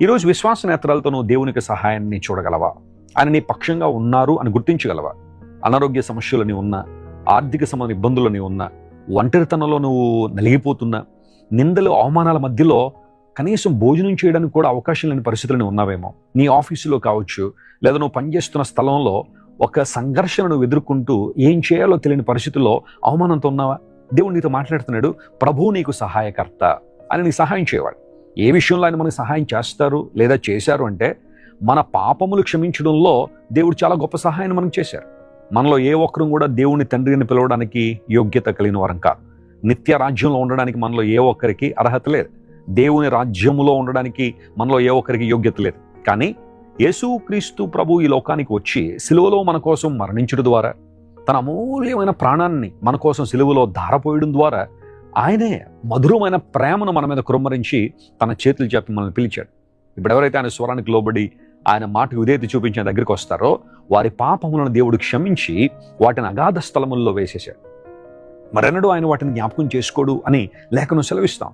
ఈరోజు విశ్వాస నేత్రాలతో నువ్వు దేవునికి సహాయాన్ని చూడగలవా? ఆయన నీ పక్షంగా ఉన్నారు అని గుర్తించగలవా? అనారోగ్య సమస్యలని ఉన్నా, ఆర్థిక సంబంధ ఇబ్బందులని ఉన్నా, ఒంటరితనంలో నువ్వు నలిగిపోతున్నా, నిందలు అవమానాల మధ్యలో కనీసం భోజనం చేయడానికి కూడా అవకాశం లేని పరిస్థితులను ఉన్నావేమో. నీ ఆఫీసులో కావచ్చు, లేదా నువ్వు పనిచేస్తున్న స్థలంలో ఒక సంఘర్షణ నువ్వు ఎదుర్కొంటూ ఏం చేయాలో తెలియని పరిస్థితుల్లో అవమానంతో ఉన్నావా? దేవుడు నీతో మాట్లాడుతున్నాడు, ప్రభువు నీకు సహాయకర్త, అని నీకు సహాయం చేయవాడు. ఏ విషయంలో ఆయన మనకు సహాయం చేస్తారు లేదా చేశారు అంటే, మన పాపములు క్షమించడంలో దేవుడు చాలా గొప్ప సహాయాన్ని మనకు చేశారు. మనలో ఏ ఒక్కరూ కూడా దేవుని తండ్రిని పిలవడానికి యోగ్యత కలిగిన వారం కాదు. నిత్య రాజ్యంలో ఉండడానికి మనలో ఏ ఒక్కరికి అర్హత లేదు. దేవుని రాజ్యములో ఉండడానికి మనలో ఏ ఒక్కరికి యోగ్యత లేదు. కానీ యేసుక్రీస్తు ప్రభు ఈ లోకానికి వచ్చి సిలువలో మన కోసం మరణించడం ద్వారా, తన అమూల్యమైన ప్రాణాన్ని మన కోసం సిలువలో ధారపోయడం ద్వారా ఆయనే మధురమైన ప్రేమను మన మీద కుమ్మరించి తన చేతులు చెప్పి మనల్ని పిలిచాడు. ఇప్పుడు ఎవరైతే ఆయన స్వరానికి లోబడి ఆయన మాటకు విధేయత చూపించిన దగ్గరికి వస్తారో వారి పాపములను దేవుడు క్షమించి వాటిని అగాధ స్థలముల్లో వేసేశాడు. మరెన్నడూ ఆయన వాటిని జ్ఞాపకం చేసుకోడు అని లేఖనం సెలవిస్తాం.